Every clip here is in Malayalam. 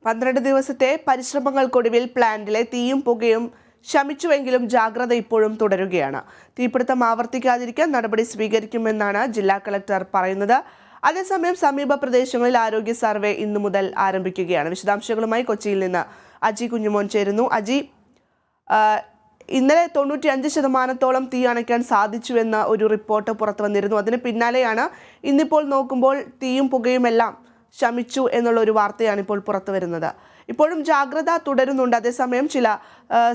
12 ദിവസത്തെ പരിശ്രമങ്ങൾക്കൊടുവിൽ പ്ലാന്റിലെ തീയും പുകയും ശമിച്ചുവെങ്കിലും ജാഗ്രത ഇപ്പോഴും തുടരുകയാണ്. തീപിടുത്തം ആവർത്തിക്കാതിരിക്കാൻ നടപടി സ്വീകരിക്കുമെന്നാണ് ജില്ലാ കളക്ടർ പറയുന്നത്. അതേസമയം സമീപ പ്രദേശങ്ങളിൽ ആരോഗ്യ സർവേ ഇന്നു മുതൽ ആരംഭിക്കുകയാണ്. വിശദാംശങ്ങളുമായി കൊച്ചിയിൽ നിന്ന് അജി കുഞ്ഞുമോൻ ചേരുന്നു. അജി, ഇന്നലെ 95% തീ അണയ്ക്കാൻ സാധിച്ചുവെന്ന ഒരു റിപ്പോർട്ട് പുറത്തു വന്നിരുന്നു. അതിന് പിന്നാലെയാണ് ഇന്നിപ്പോൾ നോക്കുമ്പോൾ തീയും പുകയുമെല്ലാം ശമിച്ചു എന്നുള്ള ഒരു വാർത്തയാണ് ഇപ്പോൾ പുറത്തു വരുന്നത്. ഇപ്പോഴും ജാഗ്രത തുടരുന്നുണ്ട്. അതേസമയം ചില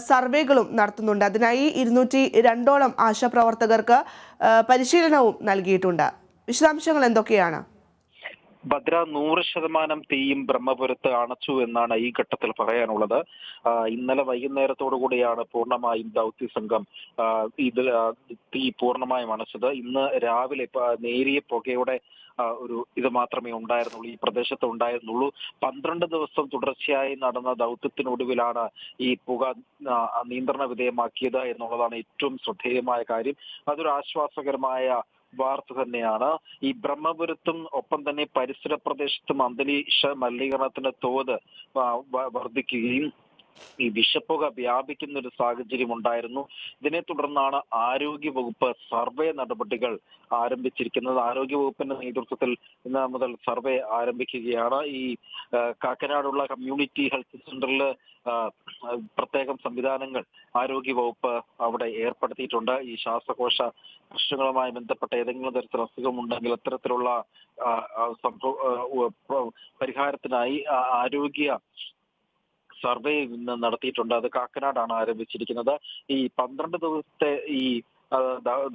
സർവേകളും നടത്തുന്നുണ്ട്. അതിനായി 202ഓളം ആശാപ്രവർത്തകർക്ക് പരിശീലനവും നൽകിയിട്ടുണ്ട്. വിശദാംശങ്ങൾ എന്തൊക്കെയാണ്? ഭദ്ര 100% തീയും ബ്രഹ്മപുരത്ത് അണച്ചു എന്നാണ് ഈ ഘട്ടത്തിൽ പറയാനുള്ളത്. ഇന്നലെ വൈകുന്നേരത്തോടു കൂടിയാണ് പൂർണ്ണമായും ദൗത്യ സംഘം തീ പൂർണ്ണമായും അണച്ചത്. ഇന്ന് രാവിലെ നേരിയ പുകയുടെ ഇത് മാത്രമേ ഉണ്ടായിരുന്നുള്ളൂ, ഈ പ്രദേശത്ത് ഉണ്ടായിരുന്നുള്ളൂ. 12 ദിവസം തുടർച്ചയായി നടന്ന ദൗത്യത്തിനൊടുവിലാണ് ഈ പുക നിയന്ത്രണ വിധേയമാക്കിയത് എന്നുള്ളതാണ് ഏറ്റവും ശ്രദ്ധേയമായ കാര്യം. അതൊരു ആശ്വാസകരമായ വാർത്ത തന്നെയാണ്. ഈ ബ്രഹ്മപുരത്തും ഒപ്പം തന്നെ പരിസര പ്രദേശത്തും അന്തരീക്ഷ മലിനീകരണത്തിന്റെ തോത് വർദ്ധിക്കുകയും ഈ വിഷപ്പുക വ്യാപിക്കുന്ന ഒരു സാഹചര്യം ഉണ്ടായിരുന്നു. ഇതിനെ തുടർന്നാണ് ആരോഗ്യവകുപ്പ് സർവേ നടപടികൾ ആരംഭിച്ചിരിക്കുന്നത്. ആരോഗ്യവകുപ്പിന്റെ നേതൃത്വത്തിൽ ഇന്ന് മുതൽ സർവേ ആരംഭിക്കുകയാണ്. ഈ കാക്കനാടുള്ള കമ്മ്യൂണിറ്റി ഹെൽത്ത് സെന്ററിൽ പ്രത്യേകം സംവിധാനങ്ങൾ ആരോഗ്യവകുപ്പ് അവിടെ ഏർപ്പെടുത്തിയിട്ടുണ്ട്. ഈ ശ്വാസകോശ പ്രശ്നങ്ങളുമായി ബന്ധപ്പെട്ട ഏതെങ്കിലും തരത്തിലുള്ള അസുഖമുണ്ടെങ്കിൽ അത്തരത്തിലുള്ള പരിഹാരത്തിനായി ആരോഗ്യ സർവേ ഇന്ന് നടത്തിയിട്ടുണ്ട്. അത് കാക്കനാടാണ് ആരംഭിച്ചിരിക്കുന്നത്. ഈ 12 ദിവസത്തെ ഈ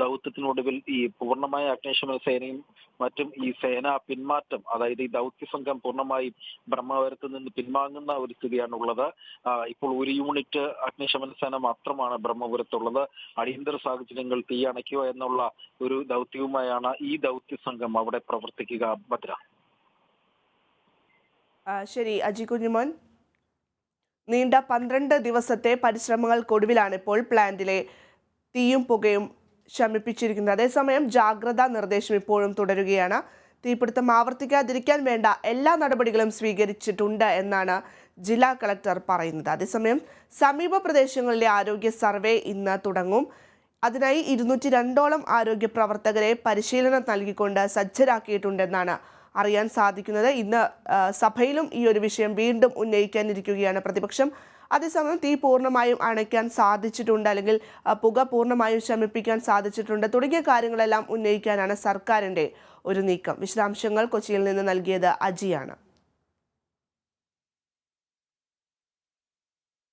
ദൗത്യത്തിനൊടുവിൽ ഈ പൂർണ്ണമായ അഗ്നിശമന സേനയും മറ്റും ഈ സേന പിന്മാറ്റം, അതായത് ഈ ദൗത്യ സംഘം പൂർണ്ണമായും ബ്രഹ്മപുരത്ത് നിന്ന് പിൻവാങ്ങുന്ന ഒരു സ്ഥിതിയാണ് ഉള്ളത്. ഇപ്പോൾ ഒരു യൂണിറ്റ് അഗ്നിശമന സേന മാത്രമാണ് ബ്രഹ്മപുരത്തുള്ളത്. അടിയന്തര സാഹചര്യങ്ങൾ തീ അണയ്ക്കുക എന്നുള്ള ഒരു ദൗത്യവുമായാണ് ഈ ദൗത്യ സംഘം അവിടെ പ്രവർത്തിക്കുക. ഭദ്ര. ശരി അജി കുഞ്ഞുമോൻ, നീണ്ട 12 ദിവസത്തെ പരിശ്രമങ്ങൾക്കൊടുവിലാണ് ഇപ്പോൾ പ്ലാന്റിലെ തീയും പുകയും ശമിപ്പിച്ചിരിക്കുന്നത്. അതേസമയം ജാഗ്രതാ നിർദ്ദേശം ഇപ്പോഴും തുടരുകയാണ്. തീപിടുത്തം ആവർത്തിക്കാതിരിക്കാൻ വേണ്ട എല്ലാ നടപടികളും സ്വീകരിച്ചിട്ടുണ്ട് എന്നാണ് ജില്ലാ കളക്ടർ പറയുന്നത്. അതേസമയം സമീപ പ്രദേശങ്ങളിലെ ആരോഗ്യ സർവേ ഇന്ന് തുടങ്ങും. അതിനായി 202ഓളം ആരോഗ്യ പ്രവർത്തകരെ പരിശീലനം നൽകിക്കൊണ്ട് സജ്ജരാക്കിയിട്ടുണ്ടെന്നാണ് അറിയാൻ സാധിക്കുന്നത്. ഇന്ന് സഭയിലും ഈ ഒരു വിഷയം വീണ്ടും ഉന്നയിക്കാനിരിക്കുകയാണ് പ്രതിപക്ഷം. അതേസമയം തീ പൂർണ്ണമായും അണയ്ക്കാൻ സാധിച്ചിട്ടുണ്ട്, അല്ലെങ്കിൽ പുക പൂർണ്ണമായും ശമിപ്പിക്കാൻ സാധിച്ചിട്ടുണ്ട് തുടങ്ങിയ കാര്യങ്ങളെല്ലാം ഉന്നയിക്കാനാണ് സർക്കാരിൻ്റെ ഒരു നീക്കം. വിശദാംശങ്ങൾ കൊച്ചിയിൽ നിന്ന് നൽകിയത് അജിയാണ്.